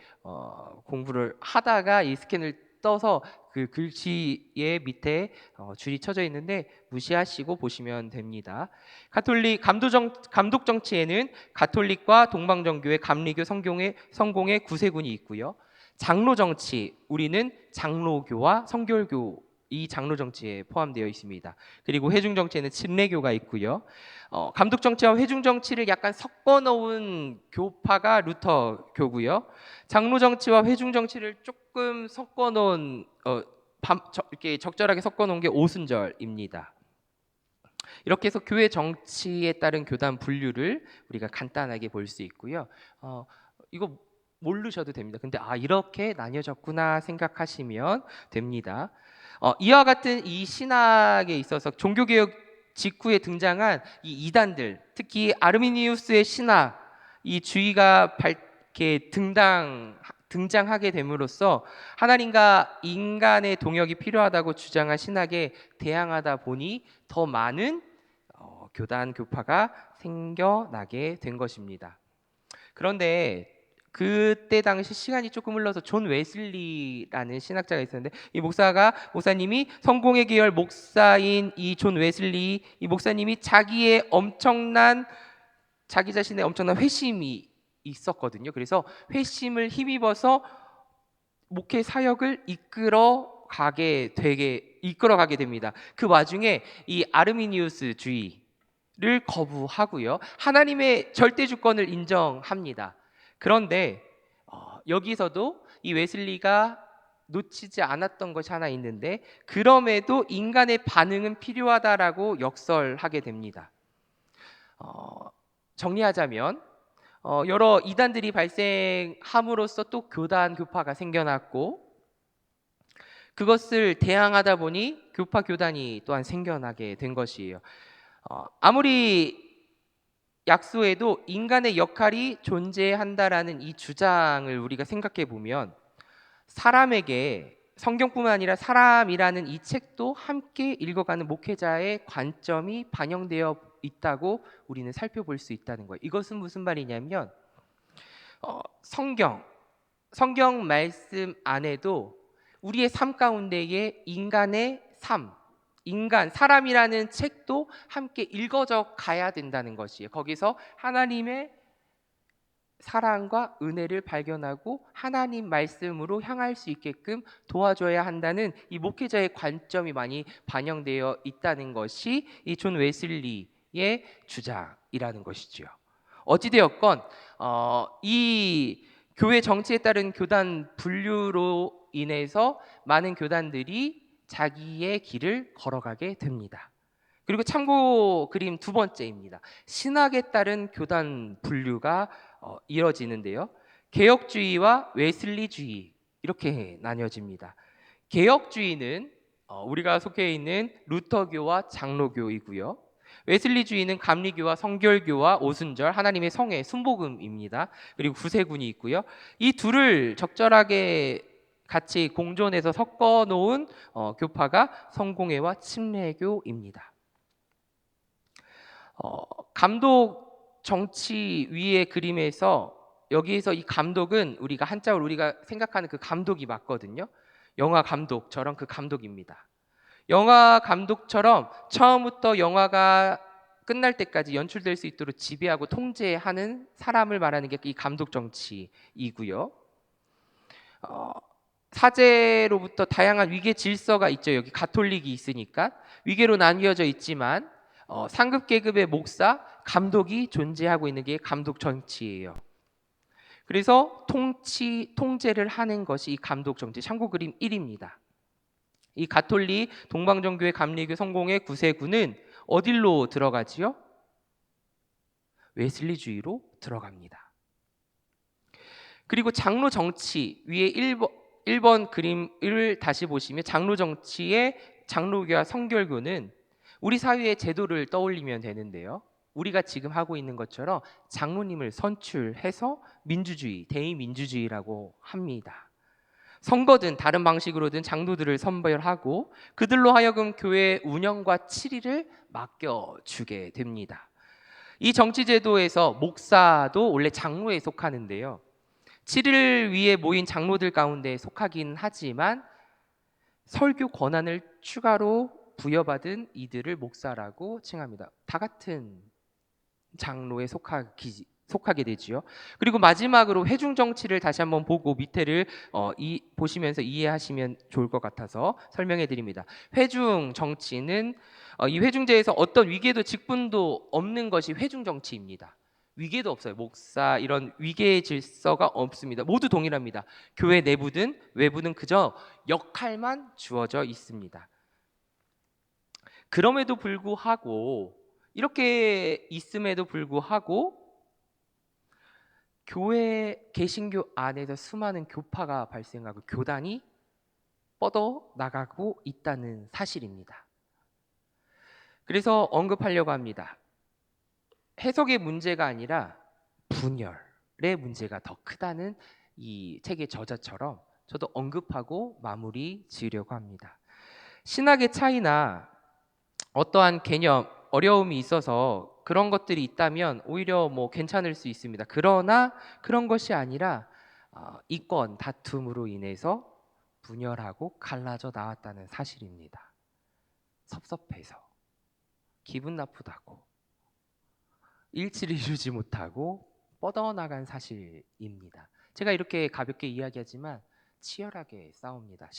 공부를 하다가 이 스캔을 떠서 그 글씨의 밑에 줄이 쳐져 있는데 무시하시고 보시면 됩니다. 감독 정치에는 가톨릭과 동방정교회, 감리교, 성공회 구세군이 있고요. 장로 정치, 우리는 장로교와 성결교 이 장로 정치에 포함되어 있습니다. 그리고 회중 정치에는 침례교가 있고요. 감독 정치와 회중 정치를 약간 섞어 놓은 교파가 루터교고요. 장로 정치와 회중 정치를 조금 섞어 놓은 이렇게 적절하게 섞어 놓은 게 오순절입니다. 이렇게 해서 교회 정치에 따른 교단 분류를 우리가 간단하게 볼 수 있고요. 이거 모르셔도 됩니다. 근데 이렇게 나뉘어졌구나 생각하시면 됩니다. 이와 같은 이 신학에 있어서 종교개혁 직후에 등장한 이 이단들, 특히 아르미니우스의 신학, 이 주의가 이렇게 등장하게 됨으로써 하나님과 인간의 동역이 필요하다고 주장한 신학에 대항하다 보니 더 많은 교단 교파가 생겨나게 된 것입니다. 그런데 그때 당시 시간이 조금 흘러서 존 웨슬리라는 신학자가 있었는데, 이 목사님이 성공회 계열 목사인 이 존 웨슬리, 이 목사님이 자기 자신의 엄청난 회심이 있었거든요. 그래서 회심을 힘입어서 목회 사역을 이끌어가게 됩니다. 그 와중에 이 아르미니우스주의를 거부하고요, 하나님의 절대 주권을 인정합니다. 그런데 여기서도 이 웨슬리가 놓치지 않았던 것이 하나 있는데, 그럼에도 인간의 반응은 필요하다라고 역설하게 됩니다. 정리하자면 여러 이단들이 발생함으로써 또 교단 교파가 생겨났고, 그것을 대항하다 보니 교파 교단이 또한 생겨나게 된 것이에요. 아무리 약소에도 인간의 역할이 존재한다라는 이 주장을 우리가 생각해 보면, 사람에게 성경뿐만 아니라 사람이라는 이 책도 함께 읽어가는 목회자의 관점이 반영되어 있다고 우리는 살펴볼 수 있다는 거예요. 이것은 무슨 말이냐면, 성경 말씀 안에도 우리의 삶 가운데에 인간의 삶, 사람이라는 책도 함께 읽어져 가야 된다는 것이에요. 거기서 하나님의 사랑과 은혜를 발견하고 하나님 말씀으로 향할 수 있게끔 도와줘야 한다는 이 목회자의 관점이 많이 반영되어 있다는 것이 이 존 웨슬리의 주장이라는 것이죠. 어찌되었건 이 교회 정치에 따른 교단 분류로 인해서 많은 교단들이 자기의 길을 걸어가게 됩니다. 그리고 참고 그림 두 번째입니다. 신학에 따른 교단 분류가 이뤄지는데요, 개혁주의와 웨슬리주의 이렇게 나뉘어집니다. 개혁주의는 우리가 속해 있는 루터교와 장로교이고요, 웨슬리주의는 감리교와 성결교와 오순절, 하나님의 성회, 순복음입니다. 그리고 구세군이 있고요. 이 둘을 적절하게 같이 공존해서 섞어 놓은 교파가 성공회와 침례교입니다. 감독 정치 위의 그림에서 여기에서 이 감독은 우리가 한자로 우리가 생각하는 그 감독이 맞거든요. 영화 감독처럼 그 감독입니다. 영화 감독처럼 처음부터 영화가 끝날 때까지 연출될 수 있도록 지배하고 통제하는 사람을 말하는 게 이 감독 정치이고요. 사제로부터 다양한 위계 질서가 있죠. 여기 가톨릭이 있으니까 위계로 나뉘어져 있지만 상급 계급의 목사, 감독이 존재하고 있는 게 감독 정치예요. 그래서 통제를 하는 것이 이 감독 정치, 참고 그림 1입니다. 이 가톨릭, 동방정교회, 감리교, 성공회, 구세군은 어디로 들어가지요? 웨슬리주의로 들어갑니다. 그리고 장로 정치 위에 1번 그림을 다시 보시면, 장로 정치의 장로교와 성결교는 우리 사회의 제도를 떠올리면 되는데요, 우리가 지금 하고 있는 것처럼 장로님을 선출해서 민주주의, 대의민주주의라고 합니다. 선거든 다른 방식으로든 장로들을 선별하고 그들로 하여금 교회 운영과 치리를 맡겨주게 됩니다. 이 정치제도에서 목사도 원래 장로에 속하는데요, 치리를 위해 모인 장로들 가운데 속하긴 하지만 설교 권한을 추가로 부여받은 이들을 목사라고 칭합니다. 다 같은 장로에 속하기 속하게 되지요. 그리고 마지막으로 회중 정치를 다시 한번 보고 밑에를 보시면서 이해하시면 좋을 것 같아서 설명해 드립니다. 회중 정치는 이 회중제에서 어떤 위계도 직분도 없는 것이 회중 정치입니다. 위계도 없어요. 목사 이런 위계 질서가 없습니다. 모두 동일합니다. 교회 내부든 외부든 그저 역할만 주어져 있습니다. 그럼에도 불구하고 이렇게 있음에도 불구하고 교회 개신교 안에서 수많은 교파가 발생하고 교단이 뻗어 나가고 있다는 사실입니다. 그래서 언급하려고 합니다. 해석의 문제가 아니라 분열의 문제가 더 크다는 이 책의 저자처럼 저도 언급하고 마무리 지으려고 합니다. 신학의 차이나 어떠한 개념, 어려움이 있어서 그런 것들이 있다면 오히려 뭐 괜찮을 수 있습니다. 그러나 그런 것이 아니라 이권 다툼으로 인해서 분열하고 갈라져 나왔다는 사실입니다. 섭섭해서, 기분 나쁘다고, 일치를 이루지 못하고 뻗어나간 사실입니다. 제가 이렇게 가볍게 이야기하지만 치열하게 싸웁니다.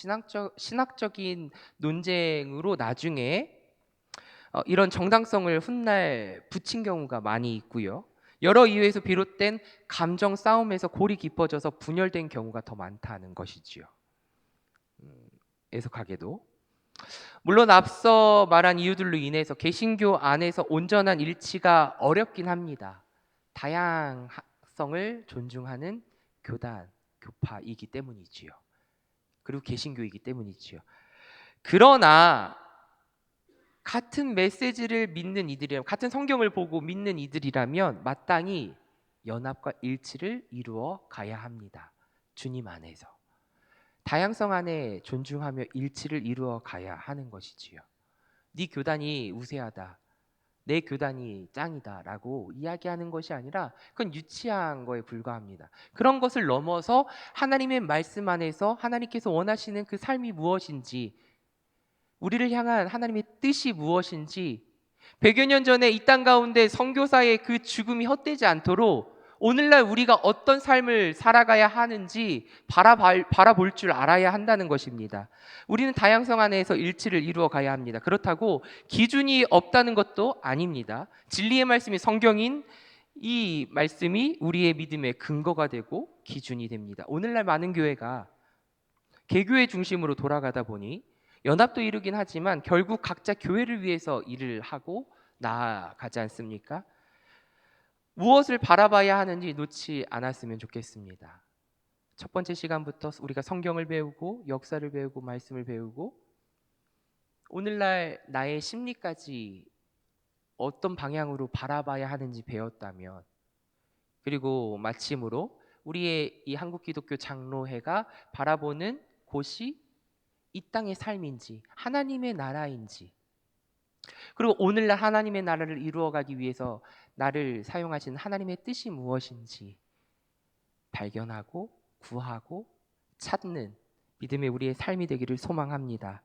신학적인 논쟁으로 나중에 이런 정당성을 훗날 붙인 경우가 많이 있고요. 여러 이유에서 비롯된 감정 싸움에서 골이 깊어져서 분열된 경우가 더 많다는 것이지요. 애석하게도. 물론 앞서 말한 이유들로 인해서 개신교 안에서 온전한 일치가 어렵긴 합니다. 다양성을 존중하는 교단, 교파이기 때문이지요. 그리고 개신교이기 때문이지요. 그러나 같은 메시지를 믿는 이들이라면, 같은 성경을 보고 믿는 이들이라면 마땅히 연합과 일치를 이루어 가야 합니다. 주님 안에서. 다양성 안에 존중하며 일치를 이루어 가야 하는 것이지요. 네 교단이 우세하다, 내 교단이 짱이다라고 이야기하는 것이 아니라 그건 유치한 거에 불과합니다. 그런 것을 넘어서 하나님의 말씀 안에서 하나님께서 원하시는 그 삶이 무엇인지, 우리를 향한 하나님의 뜻이 무엇인지 100여 년 전에 이 땅 가운데 선교사의 그 죽음이 헛되지 않도록 오늘날 우리가 어떤 삶을 살아가야 하는지 바라볼 줄 알아야 한다는 것입니다. 우리는 다양성 안에서 일치를 이루어 가야 합니다. 그렇다고 기준이 없다는 것도 아닙니다. 진리의 말씀이 성경인 이 말씀이 우리의 믿음의 근거가 되고 기준이 됩니다. 오늘날 많은 교회가 개교회 중심으로 돌아가다 보니 연합도 이루긴 하지만 결국 각자 교회를 위해서 일을 하고 나아가지 않습니까? 무엇을 바라봐야 하는지 놓지 않았으면 좋겠습니다. 첫 번째 시간부터 우리가 성경을 배우고 역사를 배우고 말씀을 배우고 오늘날 나의 심리까지 어떤 방향으로 바라봐야 하는지 배웠다면, 그리고 마침으로 우리의 이 한국기독교 장로회가 바라보는 곳이 이 땅의 삶인지 하나님의 나라인지, 그리고 오늘날 하나님의 나라를 이루어가기 위해서 나를 사용하신 하나님의 뜻이 무엇인지 발견하고 구하고 찾는 믿음의 우리의 삶이 되기를 소망합니다.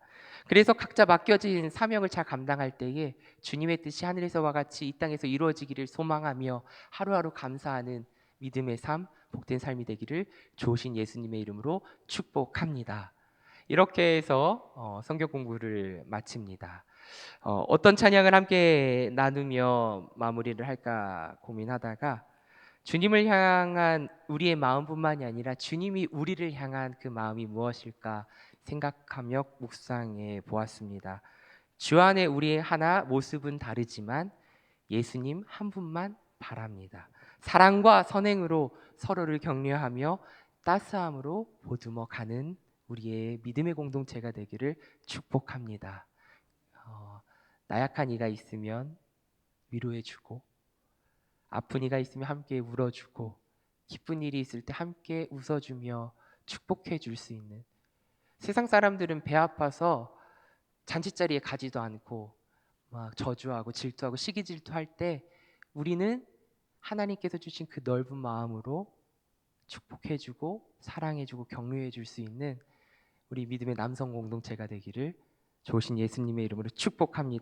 그래서 각자 맡겨진 사명을 잘 감당할 때에 주님의 뜻이 하늘에서와 같이 이 땅에서 이루어지기를 소망하며 하루하루 감사하는 믿음의 삶, 복된 삶이 되기를 좋으신 예수님의 이름으로 축복합니다. 이렇게 해서 성경 공부를 마칩니다. 어떤 찬양을 함께 나누며 마무리를 할까 고민하다가 주님을 향한 우리의 마음뿐만이 아니라 주님이 우리를 향한 그 마음이 무엇일까 생각하며 묵상해 보았습니다. 주 안에 우리의 하나 모습은 다르지만 예수님 한 분만 바랍니다. 사랑과 선행으로 서로를 격려하며 따스함으로 보듬어 가는 우리의 믿음의 공동체가 되기를 축복합니다. 나약한 이가 있으면 위로해주고, 아픈 이가 있으면 함께 울어주고, 기쁜 일이 있을 때 함께 웃어주며 축복해 줄 수 있는, 세상 사람들은 배 아파서 잔치자리에 가지도 않고 막 저주하고 질투하고 시기 질투할 때 우리는 하나님께서 주신 그 넓은 마음으로 축복해주고 사랑해주고 격려해줄 수 있는 우리 믿음의 남성 공동체가 되기를 좋으신 예수님의 이름으로 축복합니다.